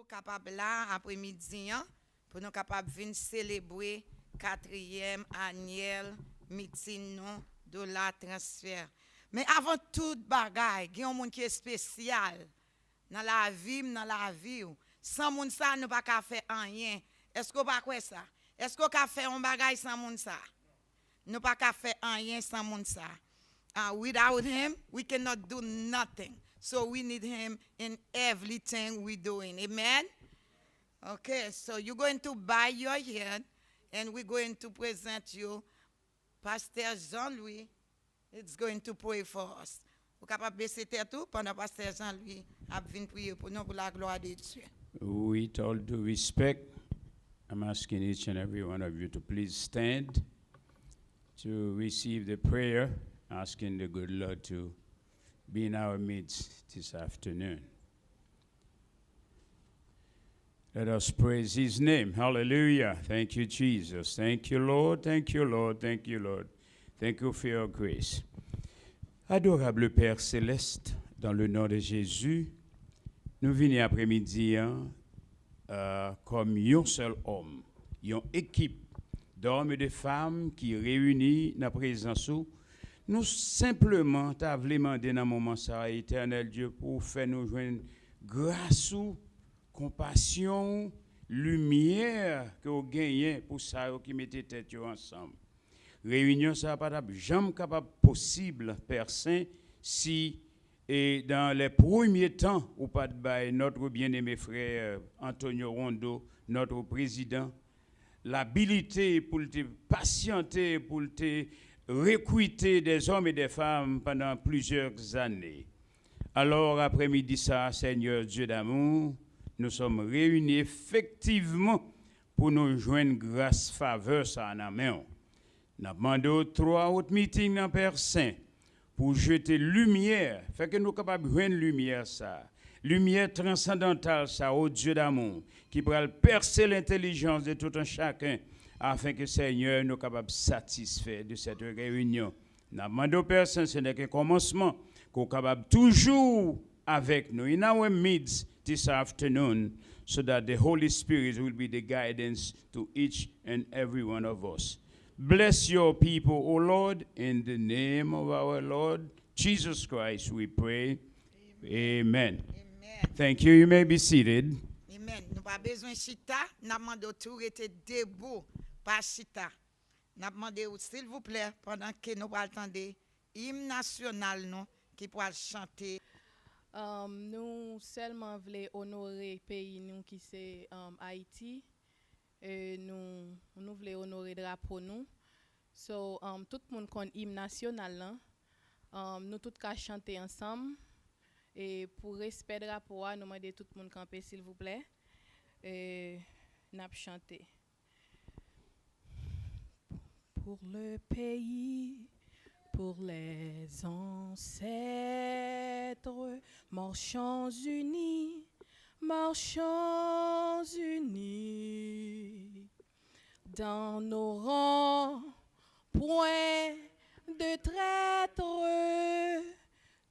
capable là après-midi pour nous capable venir célébrer 4e annuel meeting de la transfert. Mais avant toute bagaille, il y a un monde qui est spécial dans la vie. Sans monde ça, nous pas qu'à faire rien. Est-ce que vous pas quoi ça? Est-ce qu'on peut faire un bagaille sans monde ça? Nous pas qu'à faire rien sans monde ça. Without him, we cannot do nothing. So we need him in everything we're doing. Amen? Okay, so you're going to bow your head and we're going to present you Pasteur Jean-Louis. It's going to pray for us. Vous capable baisser tête tout pendant Pasteur Jean-Louis a venir prier pour nous pour la gloire de Dieu. With all due respect, I'm asking each and every one of you to please stand to receive the prayer, asking the good Lord to be in our midst this afternoon. Let us praise his name. Hallelujah. Thank you, Jesus. Thank you, Lord. Thank you, Lord. Thank you, Lord. Thank you for your grace. Adorable Père Céleste, dans le nom de Jésus, nous venons après-midi comme un seul homme, une équipe d'hommes et de femmes qui réunis dans la présence. Nous simplement t'avons demandé dans un moment ça, éternel Dieu, pour faire nous joindre grâce, compassion, lumière que vous gagnez pour ça qui mettez tête ensemble. Réunion ça pas jamais capable possible Père Saint si et dans les premiers temps ou pas de bail notre bien-aimé frère Antonio Rondo, notre président, l'habilité pour te patienter, pour te recruter des hommes et des femmes pendant plusieurs années. Alors après-midi ça, Seigneur Dieu d'amour, nous sommes réunis effectivement pour nous joindre grâce faveur ça en main. Nous avons demandé 3 autres meetings dans Père Saint pour jeter lumière, fait que nous sommes capables de joindre lumière ça. Lumière transcendantale ça, au Dieu d'amour, qui pourra percer l'intelligence de tout un chacun, afin que Seigneur nous capables de satisfaire de cette réunion. Nous avons demandé au Père Saint, ce n'est qu'un commencement, qu'on capable toujours avec nous. In our midst this afternoon, so that the Holy Spirit will be the guidance to each and every one of us. Bless your people, O Lord, in the name of our Lord Jesus Christ, we pray. Amen. Amen. Thank you. You may be seated. Amen. Nous pas besoin de chita, nous demandons tout rester debout, pas chita. Nous demandons s'il vous plaît pendant que nous attendons hymne national nous qui pourra chanter. Nous seulement voulons honorer le pays nous qui c'est Haïti. Nous voulons honorer le drapeau nous. So tout le monde connaît hymne national là. Nous tous qu'à chanter ensemble et pour respect du drapeau nous demandons tout le monde camper s'il vous plaît. N'a chanter. Pour le pays, pour les ancêtres, marchons unis. Marchons unis dans nos rangs, point de traître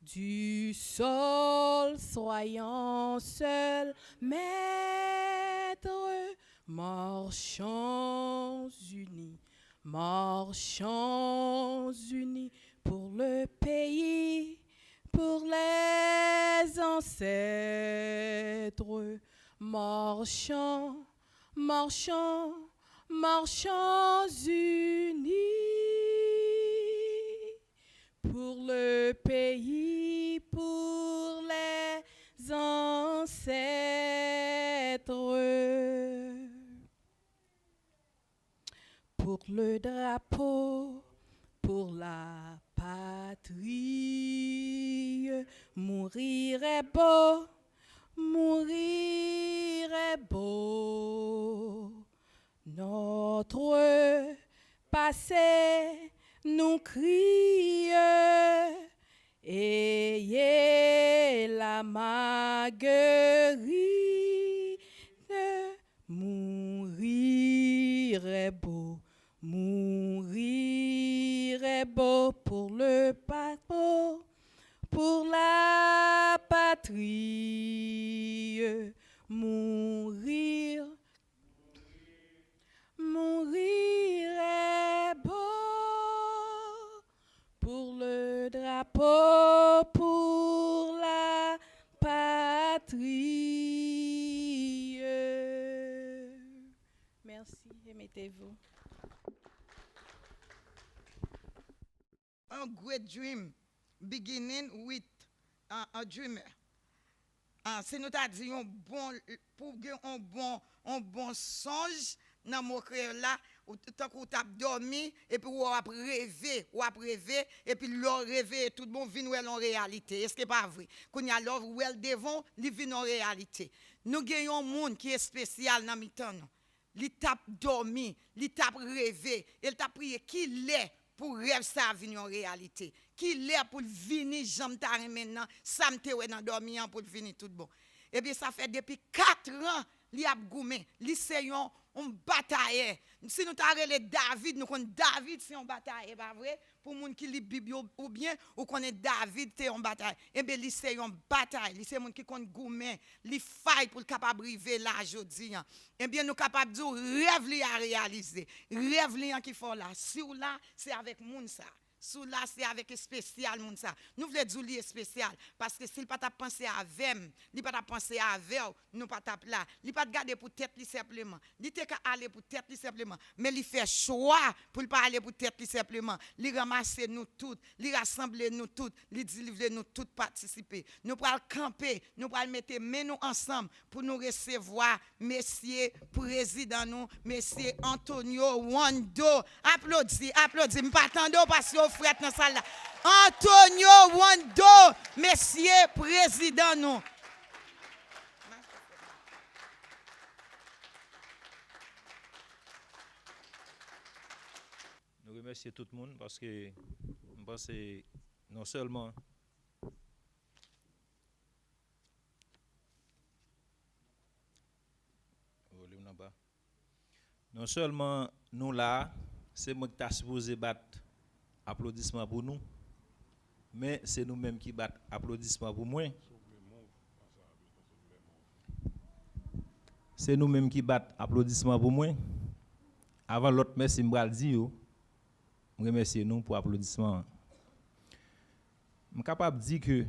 du sol, soyons seuls maîtres. Marchons unis pour le pays. Pour les ancêtres, marchons unis. Pour le pays, pour les ancêtres. Pour le drapeau, pour la patrie, mourir est beau. Notre passé nous crie, ayez la marguerite, mourir est beau pour le pape. Pour la patrie, Mourir, mourir est beau pour le drapeau, pour la patrie. Merci et mettez-vous. A great dream beginning with a dreamer. Si nous t'a dit pour un bon songe dans mon créole là, tant qu'on t'a dormi et puis on a rêvé et puis l'on rêvé tout le monde vient en réalité. Est-ce que c'est pas vrai? Qu'on y a l'or well devant, il vient en réalité. Nous gagnons un monde qui est spécial dans mi-temps. Il t'a dormi, il t'a rêvé, il t'a prié qui l'est pour rêve ça venir en réalité. Qui l'est pour venir j'aime ta maintenant, ça me te dans dormir pour venir tout bon. Et bien ça fait depuis 4 ans li a goumé, li c'est on bataille. Si nous t'arrêter David, nous connaissons David c'est en bataille, pas vrai? Pour moun qui lit Bible ou bien ou connaît David c'est en bataille. Et bien li c'est en bataille, li c'est moun qui connaît goumé, li fight pour capable arriver là jodi. Et bien nous capable dire rêve li à réaliser. Rêve li qui font là. Si ou là c'est avec moun ça. Sous là c'est avec spécial moun ça. Nous voulons dire lié spécial parce que s'il pas t'a penser avec, il pas t'a penser avec, nous pas t'a là. Il pas garder pour tête li simplement. Il te ka aller pour tête li simplement, mais il fait choix pour pas aller pour tête li simplement. Il ramasser nous toutes, il rassembler nous toutes, il dit veut nous toutes participer. Nous pral camper, nous pral mettre main nous ensemble pour nous recevoir monsieur président nous, monsieur Antonio Wando. Applaudis, m'pas attendre parce que frère dans salle là. Antonio Wando, monsieur président nous. Nous remercions tout le monde parce que je pense que non seulement nous là, c'est moi qui t'a supposé battre applaudissements pour nous, mais c'est nous-mêmes qui battons applaudissements pour moi. C'est nous-mêmes qui battons applaudissements pour moi. Avant l'autre merci m'bral di yo, je remercie nous pour applaudissements. Je suis capable de dire que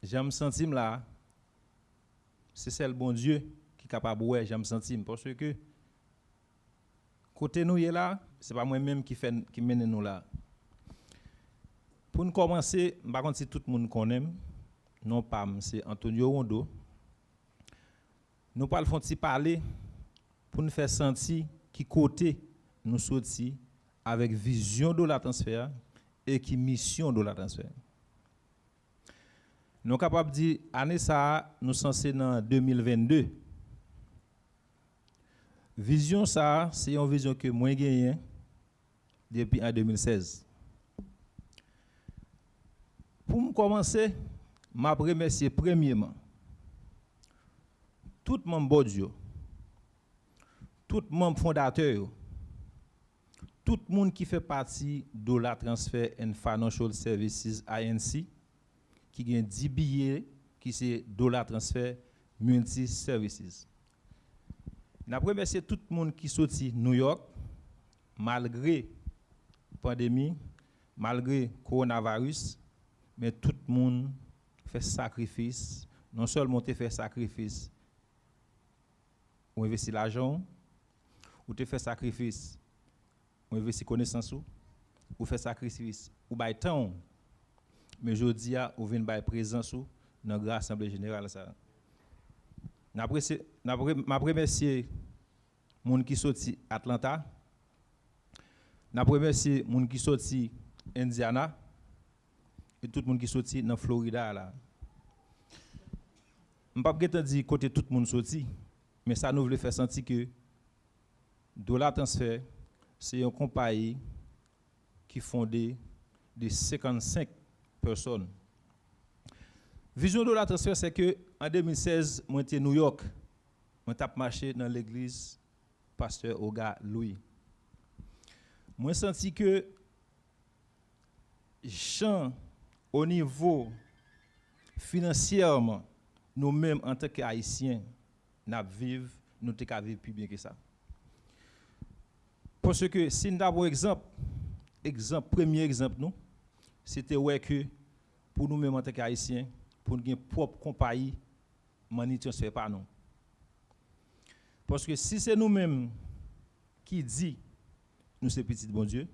j'aime sentir là, c'est celle bon Dieu qui est capable ouais, j'aime sentir parce que côté nous là, c'est pas moi-même qui mène nous là. Pour nous commencer, par contre si tout le monde connaît, non pas c'est Antonio Wando. Nous parlons parler pour nous faire sentir qui côté nous sorti avec vision de la transfert et qui mission de la transfert. Nous sommes capables de dire année ça nous censé dans 2022. Vision ça c'est une vision que moi gagné depuis en 2016. Pour me commencer, je remercie premièrement tout membre Dieu, tout membre fondateur, tout le monde qui fait partie de la Transfer and Financial Services INC, qui gagne 10 billets, qui c'est Dollar Transfer Multi Services. Je remercie tout le monde qui sorti New York, malgré la pandémie, malgré le coronavirus, mais tout le monde fait sacrifice. Non seulement tu fait sacrifice, ou investir l'argent, ou tu fait sacrifice, ou investir connaissance, ou fait sacrifice, ou bay temps, mais je dis ou vient bay présence dans la assemblée générale ça. N'a remercier moun qui sorti Atlanta, n'a remercier moun qui sorti Indiana et tout le monde qui sorti dans Florida là. M'pas pas dire côté tout le monde sorti, mais ça nous veut faire sentir que Dollar Transfer c'est une compagnie qui fondée de 55 personnes. Vision de la transfert, c'est que en 2016, moi j'étais à New York, moi j'ai marché dans l'église pasteur Oga Louis. Moi j'ai senti que Jean, au niveau financièrement, nous-mêmes en tant qu'Haïtiens, n'a vivre nous te ka vivre plus bien que ça. Parce que si nous avons premier exemple nous, c'était ouais que pour nous même en tant qu'haïtiens, pour nous propre compagnie, money transfert pas nous. Parce que si c'est nous-mêmes qui dit nous c'est petit bon Dieu,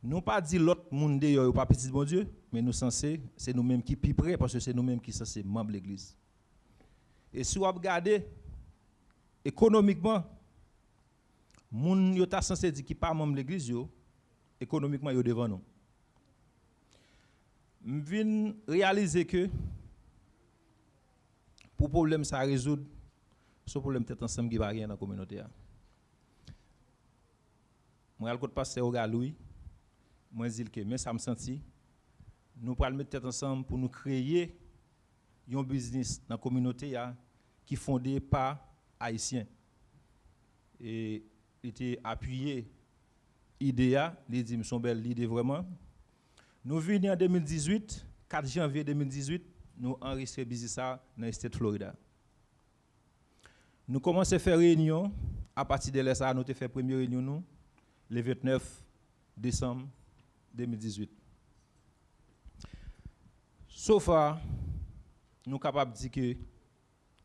nous pas dit l'autre monde d'ailleurs pas petit bon Dieu, mais nous censés c'est nous-mêmes qui plus près parce que c'est nous-mêmes qui censés membres de l'église. Et si vous regardez économiquement, moun yo ta censé dire qui pas membre de l'église yo, économiquement yo devant nous. M'vinn réaliser que pour problème ça résoudre, ce problème peut-être ensemble qui va rien dans la communauté. Moi le pasteur Oga Louis, moi dis que mais ça me senti nous pourrons mettre tête ensemble pour nous créer un business dans la communauté qui est fondé par haïtiens. Et il était appuyé IDEA, il dit son belle idée vraiment. Nous venons en 2018, 4 janvier 2018, nous enregistrons business ça dans l'État de Florida. Nous commençons à faire réunion à partir de là ça nous avons fait première réunion nous le 29 décembre 2018. So far, nous sommes capables de dire que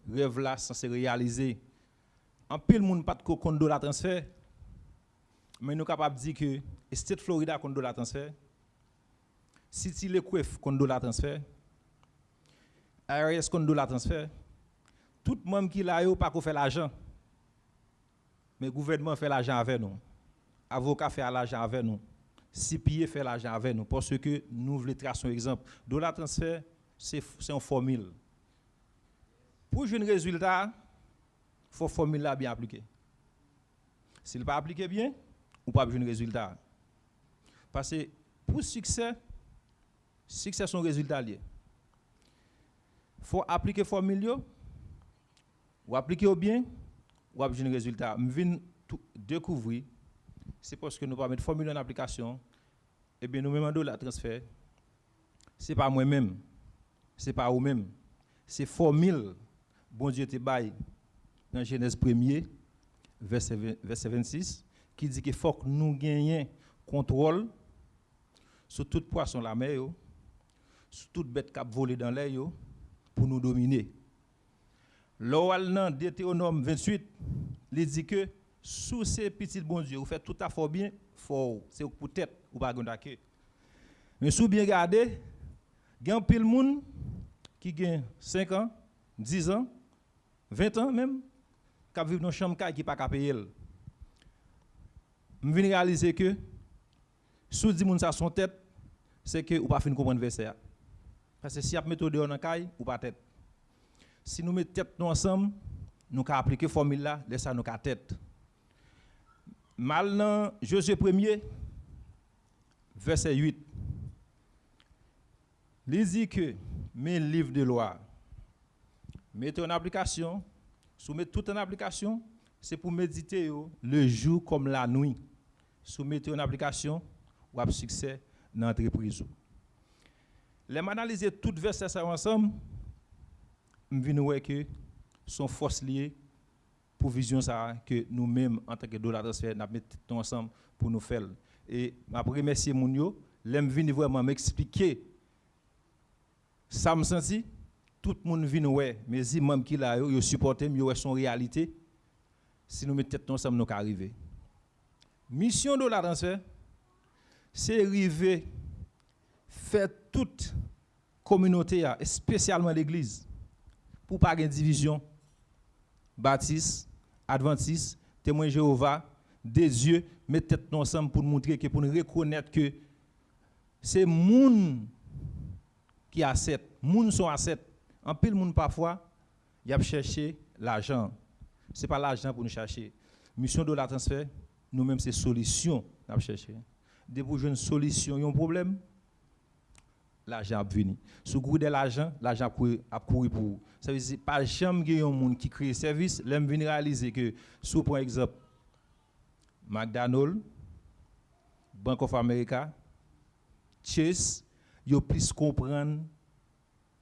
le rêve là censé réaliser. En pile monde pas de compte dollar transfert, mais nous sommes capables de dire que l'État de Florida compte dollar transfert, City Lequef compte dollar transfert, IRS compte dollar transfert, tout le monde qui là yo pas qu'on fait l'argent. Mais le gouvernement fait l'argent avec nous. Avocat fait l'argent avec nous. CPA fait l'argent avec nous parce que nous voulons tracer un exemple. Dollar transfert, c'est une formule. Pour jouer un résultat, il faut la formule là bien appliquée. S'il n'est pas appliqué bien, on ne peut pas jouer un résultat. Parce que pour succès c'est un résultat lié. Il faut appliquer la formule, ou appliquer au bien, ou jouer un résultat. Je viens découvrir. C'est parce que nous ne pouvons pas mettre formule en application, et bien nous demandons la transfert. Ce n'est pas moi-même, ce n'est pas vous-même, c'est formule, bon Dieu te baille, dans Genèse 1er, verset 26, qui dit qu'il faut que nous gagnions contrôle sur toute poisson la mer, sur toute bête qui a volé dans l'air, pour nous dominer. L'oral dans Deutéronome 28, il dit que sous ces petits bon Dieu, vous faites tout à fait bien, c'est pour tête ou pas que. Mais si vous bien regardez, il y a un pile monde qui a 5 ans, 10 ans, 20 ans même, qui vivent dans une chambre qui n'est pas payer. Je viens réaliser que si vous dites que son tête, c'est que vous ne pouvez pas comprendre le verset. Parce que si vous mettez dehors dans la caille, vous pas tête. Si nous mettons tête ensemble, nous pouvons appliquer la formule là, laissez nous tête. Mal dans Josué 1er, verset 8. Il dit que mes livres de loi, mettez en application, soumettez tout en application, c'est pour méditer le jour comme la nuit. Soumettez en application, ou avez succès dans l'entreprise. Les analyser tout verset ça ensemble, je viens que sont forces liées pour vision ça que nous-mêmes en tant que dollar transfert nous mettons ensemble pour nous faire. Et je remercie mon yo, l'aime venir vraiment m'expliquer ça me senti tout le monde vient ouais mais imam qui là yo supporter yo son réalité si nous mettons ensemble nous arriver. Mission dollar transfert c'est arriver faire toute communauté spécialement l'église pour pas de division baptiste adventiste témoin Jéhovah des yeux mettre tête ensemble pour montrer que pour nous reconnaître que c'est moun qui a 7 moun sont à 7 en pile moun parfois y a chercher l'argent c'est pas l'argent pour nous chercher mission de la transfert nous même c'est solution n'a chercher dès pour une solution y a un problème l'argent a venir sous gros de l'argent a couru pour ça veut dire pas jamais il y a un monde qui crée service l'aime venir réaliser que sous par exemple McDonald's Bank of America Chase yo plus comprendre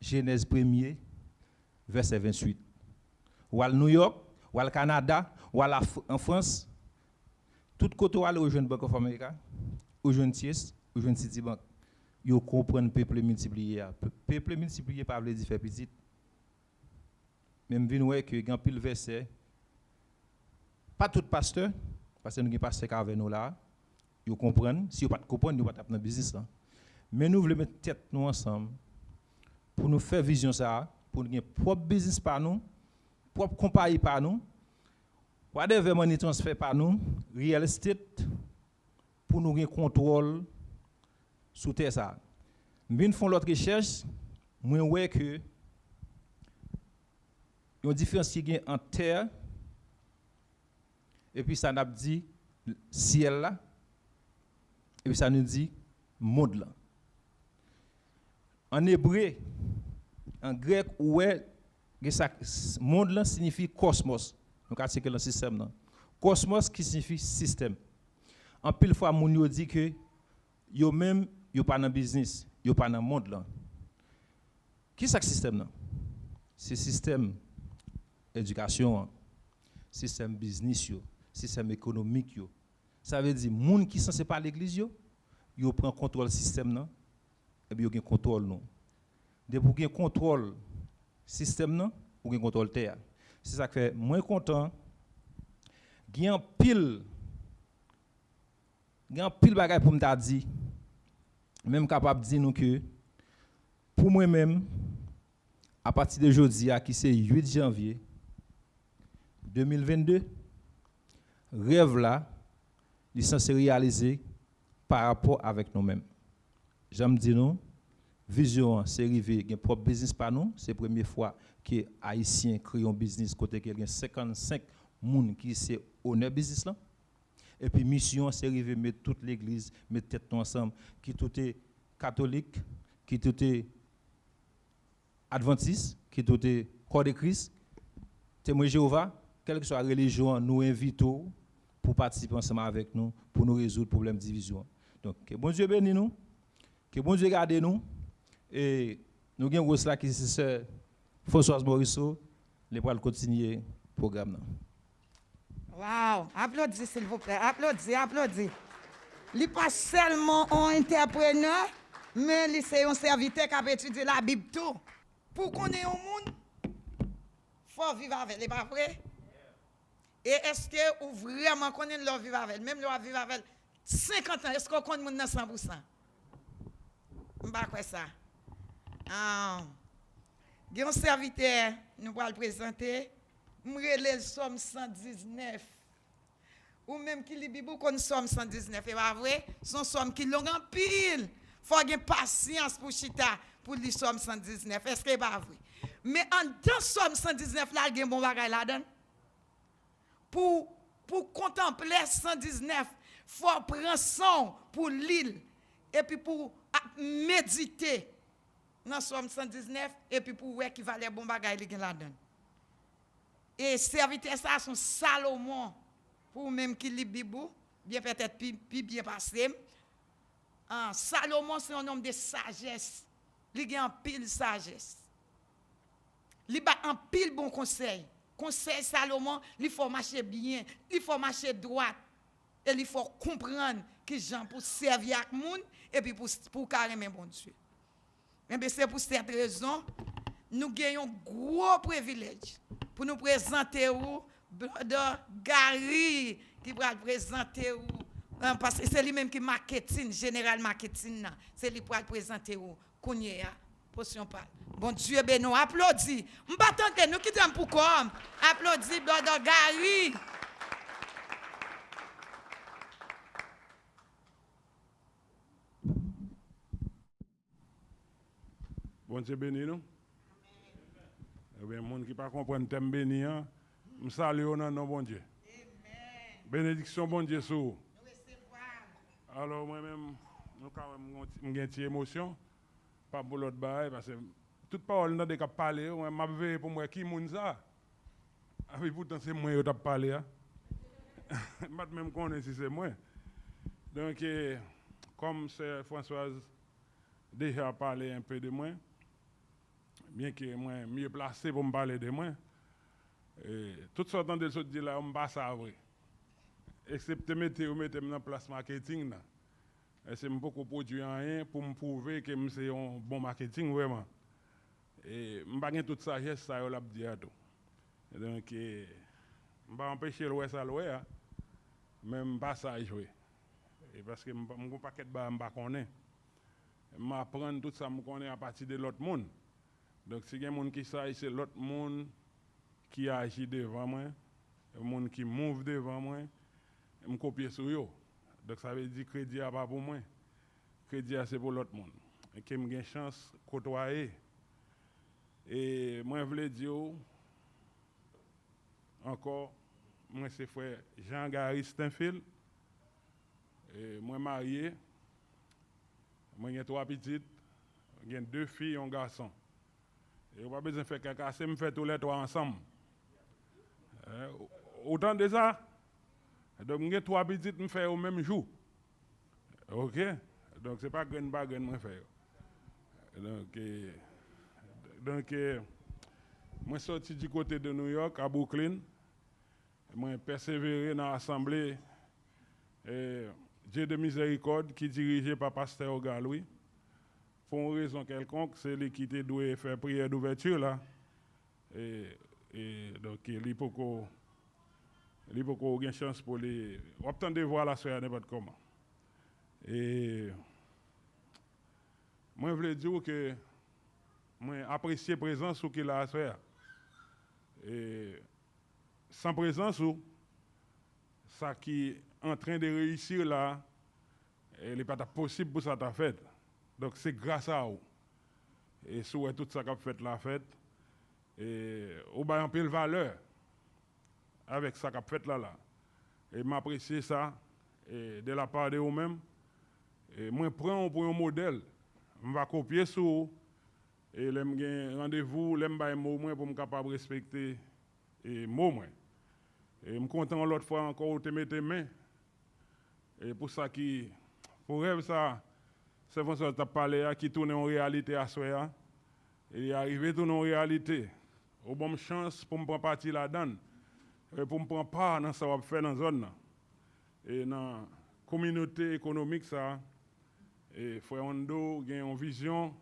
Genèse 1er verset 28 ou à New York, ou au Canada, ou en France, tout côté où aller au jeune Bank of America, au jeune TIES, au jeune Citibank, ils comprennent peuple multiplié. Peuple multiplié pas veut dire faire petit. Même vinn ouais que grand pile verset, pas tout pasteur, parce que nous avons pasteur avec nous là, ils comprennent. Si vous ne comprenez pas, vous ne pouvez pas dans le business là. Mais nous voulons mettre tête nous ensemble pour nous faire vision ça, pour nous avoir propre business par nous, propre compagnie par nous, whatever money transfert par nous, real estate, pour nous avoir contrôle sur terre ça. Nous faisons l'autre recherche, moi ouais que il y a une différence qui est entre terre et puis ça n'a dit ciel là et puis ça nous dit monde là. En hébreu, en grec, ouais, monde là signifie cosmos. Donc c'est que le système là. Cosmos qui signifie système. En pile fois moun yo dit que yo même yo pas dans business, yo pas dans monde là. Qui c'est que système là? C'est système éducation, système business yo, système économique yo. Ça veut dire moun qui censé pas l'église yo prend contrôle système là et puis yo gen contrôle non. De pour gen contrôle système là, ou gen contrôle terre. C'est ça que fait moins content. Gen pile bagay pour me dire même capable dire nous que pour moi même à partir de aujourd'hui qui c'est 8 janvier 2022 rêve là il censé réaliser par rapport avec nous-mêmes. J'aime dire nous vision c'est arrivé un propre business par nous, c'est la première fois que haïtien crée un business côté qu'il y a 55 moun qui c'est honneur business là. Et puis mission c'est arrivé mettre toute l'église mettre tête ensemble qui tout est catholique, qui tout est adventiste, qui tout est corps de Christ, témoin Jéhovah, quelle que soit la religion, nous invitons pour participer ensemble avec nous pour nous résoudre le problème de division. Donc que bon Dieu bénisse nous, que bon Dieu garde nous et nous avons là qui c'est Françoise Morisseau, les pour continuer le programme là. Wow, applaudissez s'il vous plaît, applaudissez. Il n'est pas seulement un entrepreneur, mais c'est un serviteur qui a étudié la Bible tout. Pour connaître un monde, il faut vivre avec, n'est pas vrai? Et est-ce que vous vraiment connaissez leur vivre avec, même leur vivre avec 50 ans, est-ce qu'on connaît le monde dans 100%? Je ne sais pas ça. Il y a un serviteur, nous allons le présenter. Je le Somme 119. Ou même qui lit Bible qu'on Somme 119, c'est pas vrai? Son somme qui l'ont en pile. Il faut avoir patience pour chita pour lire Somme 119. Est-ce que c'est pas vrai? Mais en dans Somme 119 là, il y a un bon bagage là-dedans. Pour contempler 119, il faut prendre son pour lire et puis pour méditer dans Somme 119 et puis pour voir qui va les bons bagages là-dedans. Et serviteur ça son Salomon pour même qui lit Bible bien peut-être puis bien passé. Salomon c'est un homme de sagesse. Il a en pile sagesse. Il a en pile bon conseil. Conseil Salomon, il faut marcher bien, il faut marcher droit et il faut comprendre que gens pour servir à monde et puis pour carrément bon Dieu. Mais c'est pour cette raison nous gagnons un gros privilège pour nous présenter au Brother Gary qui va présenter au parce que c'est lui-même qui marketing, général marketing c'est lui pour présenter au Kounia potion parle. Bon Dieu bénisse, applaudis. M'battante nous qui t'aime pour comme. Applaudis Brother Gary. Bon Dieu béni nous. Eh bien, les gens qui ne comprennent pas le thème béni, je salue au nom de bon Dieu. Bénédiction bon Dieu sur vous. Alors moi-même, j'ai une petite émotion. Pas pour l'autre bail, parce que toute parole dans des cas parler, moi m'a veillé pour moi qui moun ça. Avec pourtant c'est moi qui t'a parlé. Je ne même connais si c'est moi. Donc comme c'est Françoise déjà parlé un peu de moi, bien que moi mieux placé pour me parler de moi, Tout ce temps de dit là, on pas ça vrai. Excepté mettre dans place marketing là. Et c'est pas qu'on produit rien pour me prouver que c'est un bon marketing vraiment. Et je pas toute sagesse ça l'a dit à tout. Donc je pas empêcher le ça le même pas ça jouer. Et parce que mon paquet ba m'pa connaît. M'apprendre tout ça me connaît à partir de l'autre monde. Donc si il y a monde qui ça c'est l'autre monde qui agit devant moi, le monde qui move devant moi, me copier sur eux. Donc ça veut dire crédit à pas pour moi. Crédit c'est pour l'autre monde. Et que j'ai chance de côtoyer. Et moi je voulais dire encore, moi c'est frère Jean-Gary Stenfield. Et moi marié. Moi j'ai 3 petites, j'ai 2 filles et un garçon. Et on pas besoin de faire caca, c'est me faire tous les 3 ensemble. Autant de ça. Donc j'ai 3 petites me faire au même jour. OK? Donc c'est pas grande bagarre me faire. Donc moi sorti du côté de New York à Brooklyn. Moi persévéré dans l'assemblée Dieu de miséricorde qui est dirigé par pasteur Galoui. Pour une raison quelconque, c'est lui qui doit faire prière d'ouverture là. Et donc il faut qu'on ait une chance pour les obtenir de voir la soeur n'importe comment. Et moi je voulais dire que moi apprécier la présence ou qu'il a à soeur. Et sans présence ou ça qui est en train de réussir là, il n'est pas possible pour ça ta fête. Donc c'est grâce à vous. Et sur tout ça qu'a fait la fête, et au bas un peu de valeur avec ça qu'a fait là. Et m'apprécier ça et de la part de vous-même. Et moi prends pour un modèle, je vais copier sur vous. Et je vais rendez-vous, je vais mot pour me capable respecter et mot moi. Et je suis content l'autre fois encore où tu mets tes mains. Et pour ça qui pour rêve ça c'est pour ça que tu as parlé qui tourne en réalité à soi. Et il est arrivé tourner en réalité. Au bonne chance pour me prendre partie là-dedans. Et pour me prendre part dans ça va faire dans la zone. Et dans la communauté économique ça et frère Ondo a une vision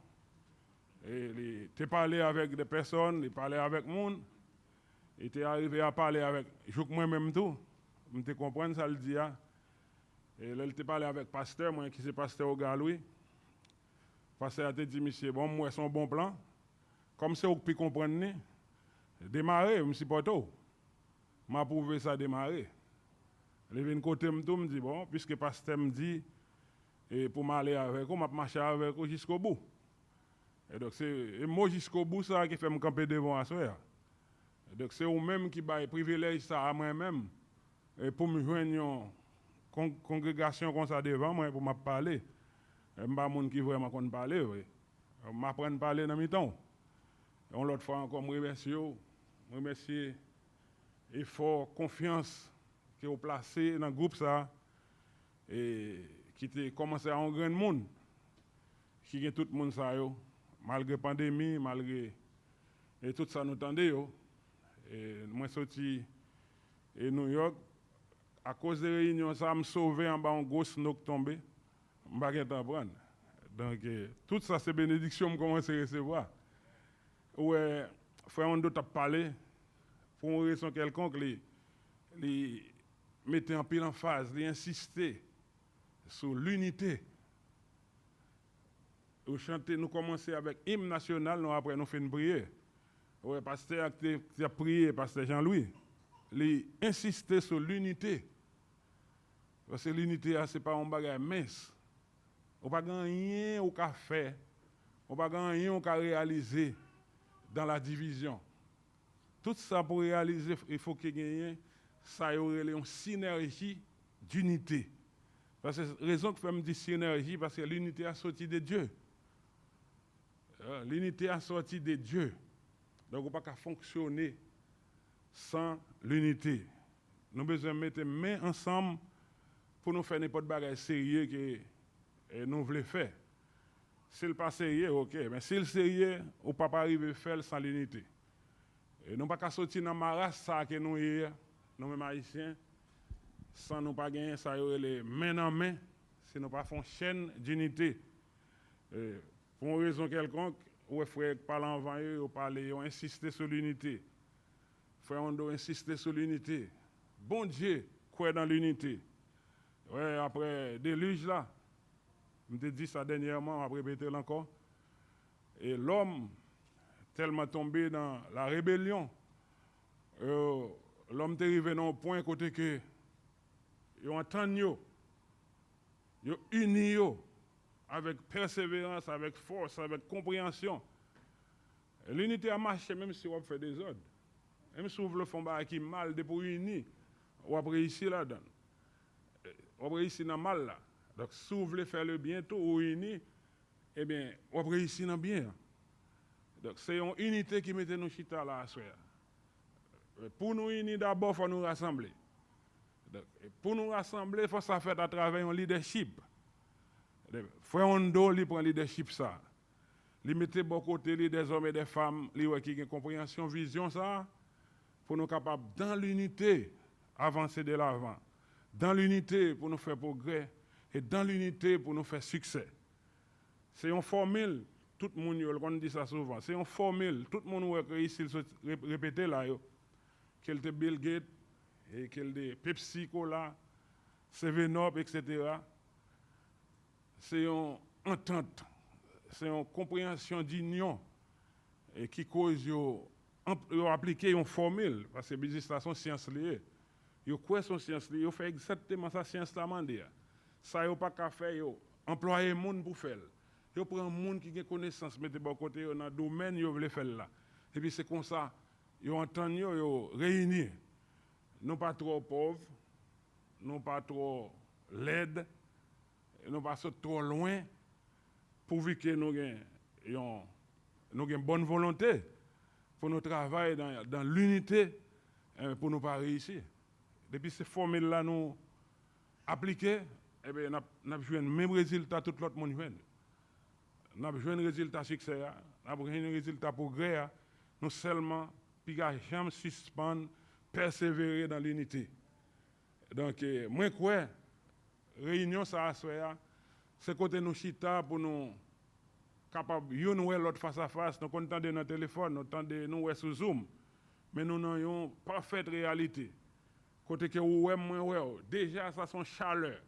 et tu parlé avec des personnes, il parlait avec le monde. Et tu es arrivé à parler avec moi-même tout. Je te comprends ça le dit. Et là, tu parlé avec pasteur, moi qui c'est pasteur au Galoui. Pasteur a dit, monsieur, bon, moi, c'est un bon plan. Comme c'est vous qui comprenez, démarrer, je suis pas tôt. Je prouvé ça démarrer. Je viens de côté, me dit, bon, puisque pasteur me dit, et pour m'aller avec vous, je marcher avec vous jusqu'au bout. Et donc, c'est moi jusqu'au bout, ça qui fait me camper devant à soi. Donc c'est vous-même qui baille privilège ça à moi-même et pour me joindre une congrégation comme ça devant moi pour me parler. Je ne suis pas monde qui vraiment compte parler. Je m'apprends à parler dans mes temps. Et l'autre fois encore, je remercie l'effort, confiance que vous placez dans le groupe ça et qui a commencé à un grand monde qui est tout le monde ça malgré la pandémie, malgré et tout ça nous tendait. Et moi sorti et New York à cause des réunions ça me sauvé en bas un gros snow tombé je pas qu'à prendre donc tout ça c'est bénédiction me commence à recevoir ouais frère on doit parler pour une raison quelconque les mettre en pile en phase les insister sur l'unité nous chanter nous commencer avec hymne national nous après nous faire une prière. Oui, pasteur qui a prié, pasteur Jean-Louis, il insistait sur l'unité. Parce que l'unité, ce n'est pas un bagage mince. On ne peut pas rien au faire, on ne peut pas rien au réaliser dans la division. Tout ça pour réaliser, il faut qu'il y ait ça y aurait une synergie d'unité. Parce que la raison que je me dis synergie, parce que l'unité a sorti de Dieu. L'unité a sorti de Dieu. Donc, on ne peut pas fonctionner sans l'unité. Nous avons besoin de mettre les mains ensemble pour nous faire n'importe quoi de sérieux que nous voulons faire. Si ce n'est pas sérieux, ok. Mais si c'est sérieux, on ne peut pas arriver à faire sans l'unité. Et nous pas qu'à sortir dans maras ça que nous hier, nous mêmes haïtiens, sans nous pas gagner ça les main en main, si nous pas font chaîne d'unité. Pour une raison quelconque, ou frère parle avant eux, ou parler, ou insister sur l'unité. Frère on doit insister sur l'unité. Bon Dieu, croit dans l'unité. Ouais, après déluge là, je te dit ça dernièrement, après répéter encore. Et l'homme tellement tombé dans la rébellion, l'homme est arrivé dans un point côté que ils entendent ils unis avec persévérance, avec force, avec compréhension. L'unité a marché même si on fait des ordres. Même si vous le font qui mal de pour unir, on va réussir là-dedans. On va réussir dans le mal là. Donc si vous voulez faire le bien, tout ou unir, eh bien, on va réussir dans le bien. Donc c'est une unité qui mette nous chita là à soir. Pour nous unir d'abord, il faut nous rassembler. Donc, pour nous rassembler, il faut ça faire à travers un leadership. Frère Ondo, il prend leadership ça. Il mette beaucoup côté des hommes et des femmes, qui ont une compréhension, vision ça, pour nous capables dans l'unité avancer de l'avant. Dans l'unité pour nous faire progrès et dans l'unité pour nous faire succès. C'est une formule, tout le monde dit ça souvent, c'est une formule, tout le monde réussit à répéter là, qu'elle était Bill Gates, et qu'elle était Pepsi Cola, 7-Up, etc. C'est une entente, c'est une compréhension d'union et qui cause d'appliquer une formule, parce que les business sont sciences liées. Ils croient son science liée, ils font exactement ça science la mandé. Ça, ils n'ont pas qu'à faire, ils emploient les gens pour faire. Ils prennent les gens qui ont connaissance, mettez de côté dans le domaine, ils veulent faire là. Et puis c'est comme ça, ils entendent, ils réunissent. Non pas trop pauvres, non pas trop laides, non pas trop loin, pourvu que nous ayons une bonne volonté pour nous travailler dans l'unité, pour nous pas réussir. Depuis ces formules-là, nous appliquées, eh bien, nous avons joué le même résultat que tout l'autre monde. Nous avons joué un résultat succès, nous avons joué un résultat progrès, nous seulement, puis jamais suspendre, persévérer dans l'unité. Donc, moi, je crois, réunion, ça, c'est côté nous chita pour nous capables de nous l'autre face à face, nous entendons dans le téléphone, nous entendons nous sur Zoom, mais nous avons une parfaite réalité. Côté que déjà, ça son chaleur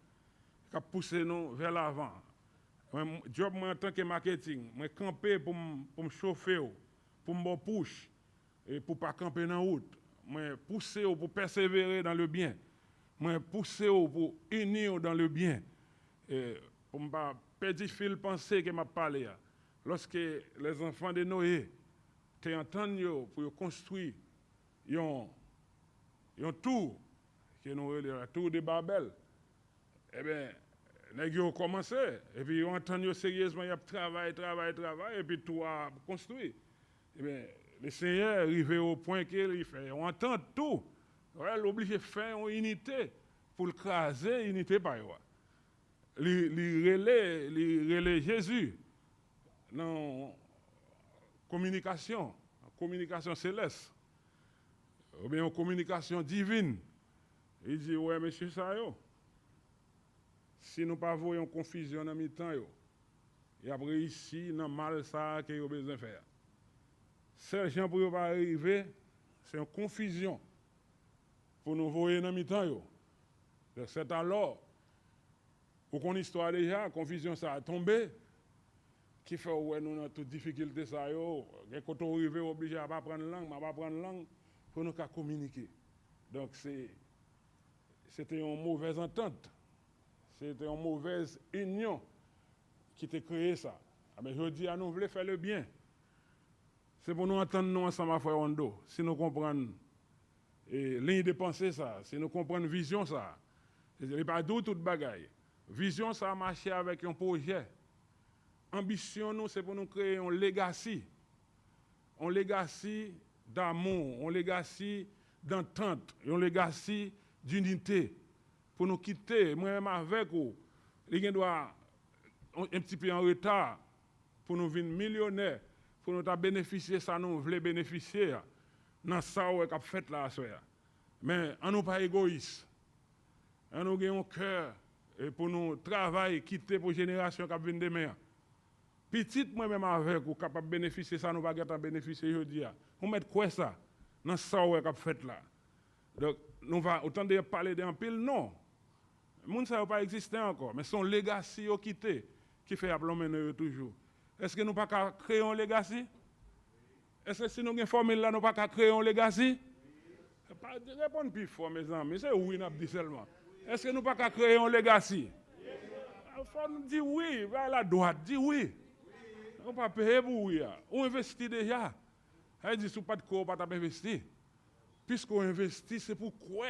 qui a poussé nous vers l'avant. Job, moi, en tant que marketing, moi, camper pour me chauffer, pour me push, et pour ne pas camper dans la route. Moi, pousser pour persévérer dans le bien. Moi, pousser pour unir dans le bien. Et pour ne pas perdre le fil pensée que m'a parlé. Lorsque les enfants de Noé te entendent pour construire un tour, que nous la tour de Babel, eh bien, ils ont commencé. Et puis ils ont entendu sérieusement, ils ont travaillé, et puis tout a construit. Eh bien, le Seigneur est arrivé au point qu'il fait. On entend tout. Il obligé de faire une unité pour le craser, unité par eux. Il relais Jésus dans la communication céleste, ou bien en communication divine. Il dit, ouais, monsieur, ça, si nous ne pas voyons confusion dans le temps, et après ici, dans le mal, ça, qu'il y a besoin de faire. Ces gens pour pas arriver, c'est une confusion pour nous voir dans le temps. C'est alors, pour qu'on histoire déjà, confusion ça a tombé, qui fait ouais nous dans toute difficulté ça quand on arrive obligé à pas prendre langue, pour nous communiquer. Donc c'était une mauvaise entente, c'était une mauvaise union qui t'a créé ça. Mais je dis à nous voulons faire le bien. C'est pour nous entendre nous ensemble à Frère Ondo, si nous comprenons ligne de pensée ça, si nous comprenons vision ça. Il n'est pas d'où toute bagaille. Vision ça a marché avec un projet. Ambition nous c'est pour nous créer un legacy d'amour, un legacy d'entente, un legacy d'unité pour nous quitter moi-même avec vous. Les doit un petit peu en retard pour nous venir millionnaires, pour nous bénéficier ça nous voulons bénéficier. dans ça ouais qu'a fait là soir. Mais on nous pas égoïste. On nous gagne un cœur et pour nous travailler quitter pour génération qui vient demain. Petite moi même avec ou capable bénéficier ça nous pas gagner bénéficier aujourd'hui. On met quoi ça dans ça ouais qu'a fait là. Donc nous va autant de parler d'un pile non. Moun ça pas exister encore mais son legacy au quitté qui fait appeler toujours. Est-ce que nous pas créer un legacy? Est-ce que si nous avons une formule là, nous pas créer un legacy? Pas répondre plus fort, mes amis. C'est oui, nous dit seulement. Est-ce que nous pas créer un legacy? Il faut nous dire oui, vers la droite, dire oui. On ne pas payer pour oui. On investit déjà. Elle dit, si vous pas de quoi, on ne pas investir. Puisqu'on investit, c'est pour quoi?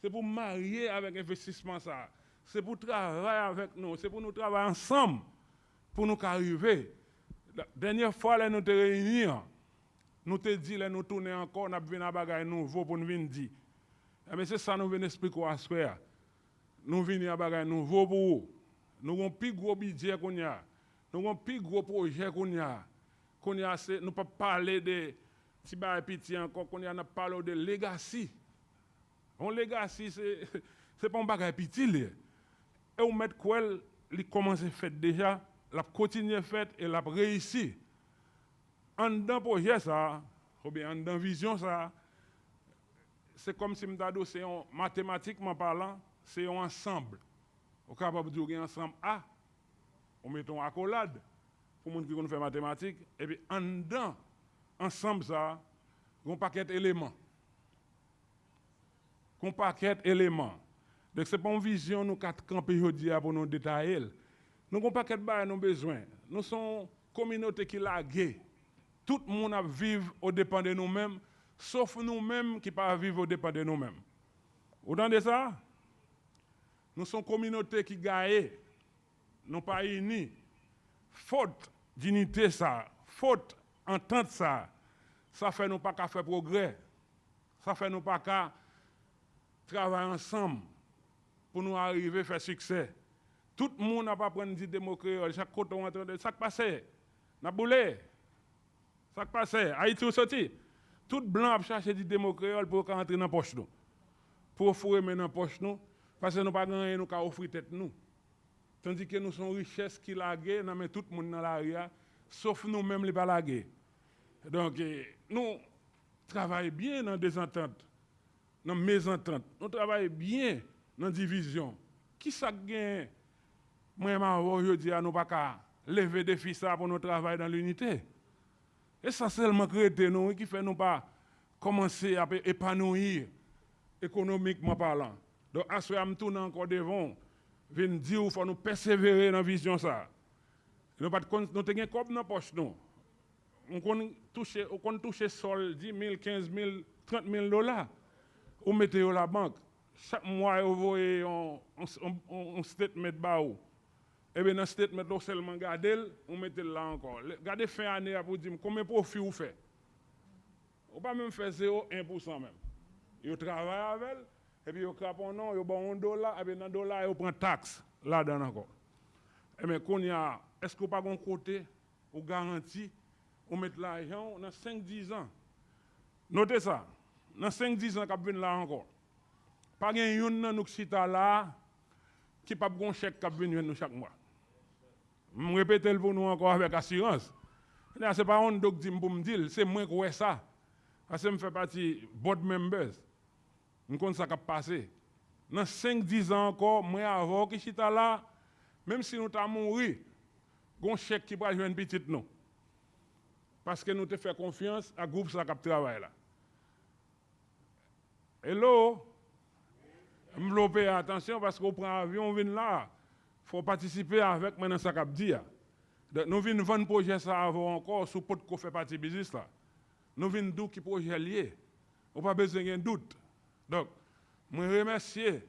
C'est pour marier avec investissement ça. C'est pour travailler avec nous. C'est pour nous travailler ensemble. Pour nous arriver. La dernière fois, là, nous te réunis. Nous te dit, là, nous tourner encore, nous venons à bagaille nouveau pour nous venir dire. Mais c'est ça nous venons expliquer à soi. Nous venons à bagaille nouveau pour vous. Nous avons plus gros budget qu'on y a. Nous avons plus gros projet qu'on y a. Nous ne pouvons pas parler de si petit encore, qu'on y a parlé de legacy. Un legacy, c'est pas un bagaille petit. Et on met quoi, il commence à faire déjà, la continue à faire et la réussi. En dans projet ça, ou bien en dans vision ça, c'est comme si c'est mathématiquement parlant, c'est un ensemble. On est capable de dire ensemble A, on met une accolade pour les gens qui font mathématiques, et puis en dedans, ensemble ça, un paquet d'éléments. Un paquet d'éléments. Donc ce n'est pas une vision nous quatre camper aujourd'hui pour nous détailler. Nous avons un paquet de choses nous besoin. Nous sommes une communauté qui lague. Tout le monde vit au dépend de nous-mêmes, sauf nous-mêmes qui ne pas vivre au dépend de nous-mêmes. Vous entendez ça? Nous sommes une communauté qui gagne, nous pas unis. Faute d'unité ça, faute entente ça, ça fait nous pas qu'à faire progrès. Ça fait nous pas qu'à travailler ensemble pour nous arriver à faire succès. Tout le monde n'a pas pris du démocrate, chaque côté on entend ça passe. N'a boulé. Ça passe. Haïti ou sorti. Tout blanc a cherché du démocrate pour rentrer dans la poche nous. Pour fourrer dans la poche nous parce que nous pas gagner nous offrir tête nous. Tandis que nous sommes richesses qui laguent dans mais tout le monde dans l'arrière sauf nous-mêmes les pas laguer. Donc nous travaillons bien dans des ententes, dans mésententes. Nous travaillons bien dans division. Qui ça gagne moi aujourd'hui nous pas qu'à lever des défis ça pour nous travailler dans l'unité. Et ça seulement créer nous qui fait nous pas commencer à épanouir économiquement parlant. Donc à ce moment nous tourne encore devant venir dire qu'il faut nous persévérer dans la vision ça. Nous pas nous tenir comme dans poche nous. On toucher sol 10 000, 15 000, 30 000 $. Ou mettez à la banque. Chaque mois vous voyez un statement bas. Et bien dans le statement vous seulement gardez, on mettez là encore. Gardez fin année pour dire combien de profit vous faites. Ou pas même faire 0,1% même. Vous travaillez avec et puis vous crapez un nom, vous bon $, et bien dans $, vous prenez taxe là-dedans encore. Et bien qu'on y a, est-ce que vous pas un côté, vous garantit, vous mettez l'argent dans 5-10 ans. Notez ça, dans 5-10 ans, vous venez là encore. Pas de yon nous qui là, qui pas un chèque qui vient nous chaque mois. Je répète pour nous encore avec assurance. Ce n'est pas un doc qui me dit, c'est moi qui vois ça. Parce que je fais partie board members. Je connais ça qui passé. Dans 5-10 ans encore, moi avant qui chita là, même si nous avons mouru, un chèque qui va jouer une petite nous. Parce que nous te fait confiance à groupe ça qui travaille là. Hello? M'lopé attention parce qu'on prend avion, on vient là. Il faut participer avec maintenant ça cap dire. Nous venons vendre projet ça avant encore sous pot qu'on fait partie business là. Nous venons d'où qui projet lié. On pas besoin de doute. Donc, je remercie les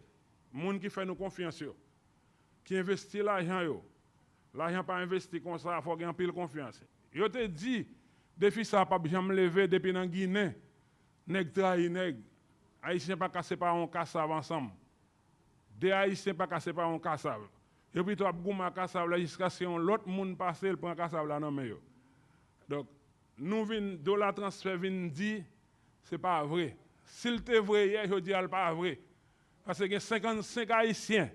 gens qui font nous confiance, qui investissent l'argent yo. L'argent pas investi comme ça, il faut gagner pile confiance. Yo te dit depuis ça pas jamais lever depuis dans Guinée. Nèg trahi nèg. Haïtiens pas casser par un cassave ensemble. Des Haïtiens pas casser par un cassave. Et puis toi gouma cassave là jusqu'à ce que l'autre monde passe le prend cassave là non mais yo. Donc nous vinn dollar transfert vinn dit c'est pas vrai. S'il était vrai hier, je dis al pas vrai. Parce que 55 Haïtiens,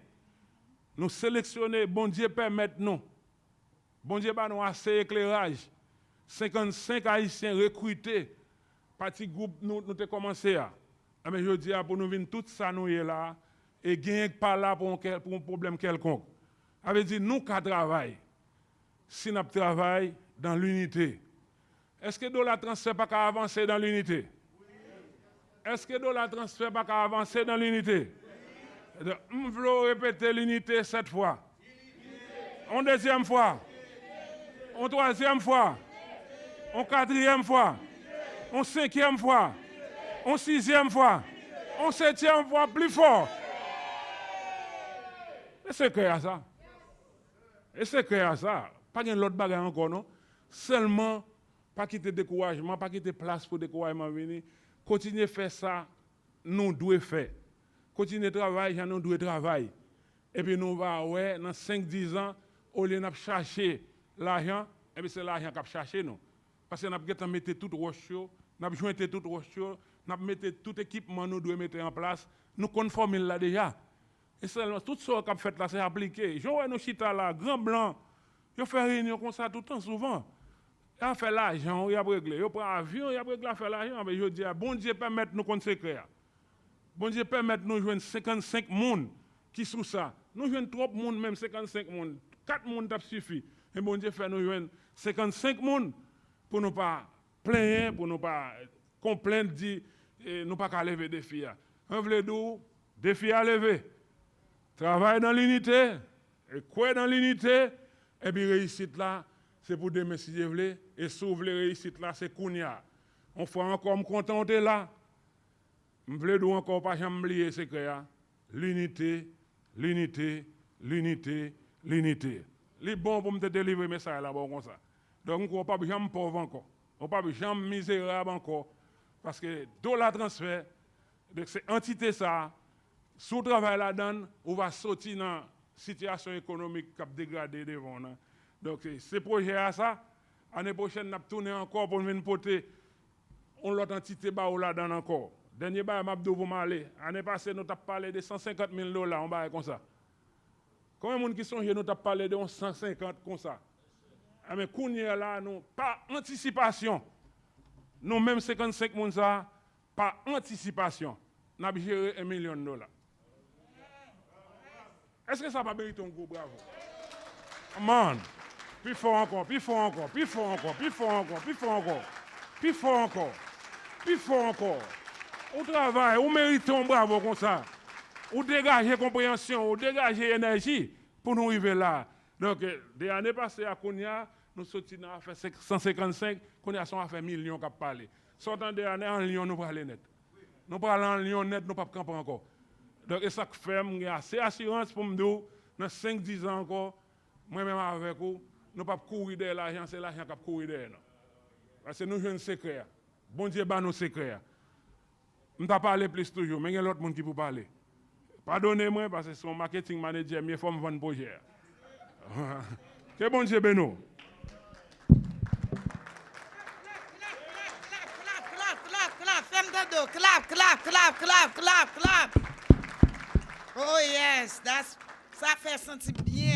nous sélectionnons, bon Dieu permet nous. Bon Dieu ba nous assez éclairage. 55 Haïtiens recrutés, parti groupe nous te commencé à. Mais je dis pour nous venir tout ça nous est là et gagner pas là pour un problème quelconque. Ça veut dire nous qui travaillons. Si nous travaillons dans l'unité. Est-ce que dollar transfert pas qu'à avancer dans l'unité? Est-ce que dollar transfert pas qu'à avancer dans l'unité? Je veux répéter l'unité cette fois. En deuxième fois. En troisième fois. En quatrième fois. En cinquième fois. En sixième fois. En septième fois plus fort. Et c'est clair ça. Et c'est clair ça. Pas de l'autre bagarre encore non. Seulement pas quitter découragement, pas quitter place pour découragement venir. Continuez à faire ça, nous devons faire. Continuez à travailler, nous devons travailler. Et puis nous va ouais dans 5-10 ans, au lieu de chercher l'argent, et puis c'est l'argent qu'on chercher nous. Parce que nous avons mis tout roche, nous avons jointé tout roche, nous avons mis tout équipement nous devons mettre en place, nous conformons là déjà. Et seulement tout ce qu'on a fait là c'est appliqué. Je vois nos chita là, grand blanc, ils font réunion comme ça tout le temps souvent. Ils ont fait l'argent, ils ont réglé. Ils prennent l'avion, ils ont réglé à faire l'argent. Mais je dis, bon Dieu permet nous consacrer. Bon Dieu permet nous joindre 55 personnes qui sont ça. Nous joignons trop de monde, même 55 personnes. 4 personnes, ça suffit. Et bon Dieu fait nous joindre 55 personnes pour ne pas plaindre, pour ne pas complaindre, dire, nous pas qu'à lever des défis. On veut dire, défi à lever. Travail dans l'unité, et quoi dans l'unité, et puis réussite là. C'est pour demain si je veux, et sauver les réussites là, c'est Kounia. On fait encore me contenter là. Je veux encore pas jamais oublier ce que l'unité, l'unité, l'unité, l'unité. Les bons pour me délivrer mais ça là comme ça. Donc on ne peut pas jamais pauvre encore. On ne peut pas jamais misérable encore parce que dans la transfert c'est entité ça sous travail là-dedans, on va sortir dans la situation économique qui a dégradé devant nous. Donc, ce projet à ça, l'année prochaine, nous allons tourner encore pour venir porter l'autre entité là-dedans encore. Dernier bail, Mabdou vous m'aller. L'année passée, nous avons parlé de 150 000 $, on bail comme ça. Combien de gens qui sont nous avons parlé de 150 comme ça? Mais Kounia là, nous, pas anticipation. Nous, même 55 000 ça, pas anticipation. Nous avons géré $1 million. Est-ce que ça va mériter un gros bravo? Man. Plus fort encore, plus fort encore, plus fort encore, plus fort encore, plus fort encore, plus fort encore, plus fort encore. On travaille, on mérite un bravo comme ça. On dégage compréhension, on dégage énergie pour nous arriver là. Donc, des années passées à Kounia, nous sortis à faire 155, Kounia sont à faire millions qui parlent. Sortant des années en Lyon, nous parlons net. Nous parlons en Lyon net, nous ne pouvons pas camper encore. Donc, et ça fait, il y a assez d'assurance pour me dire, dans 5-10 ans encore, moi-même avec vous, nous ne pouvons pas courir derrière l'argent, c'est l'argent qui va courir derrière. Parce que nous avons un secret. Bon Dieu, bah nos secrets. Je ne vais pas parler plus toujours, mais il y a l'autre monde qui peut parler. Pardonnez-moi parce que son marketing manager, il faut me vendre projet. Que bon Dieu bénisse. Clap. Oh yes, ça fait sentir bien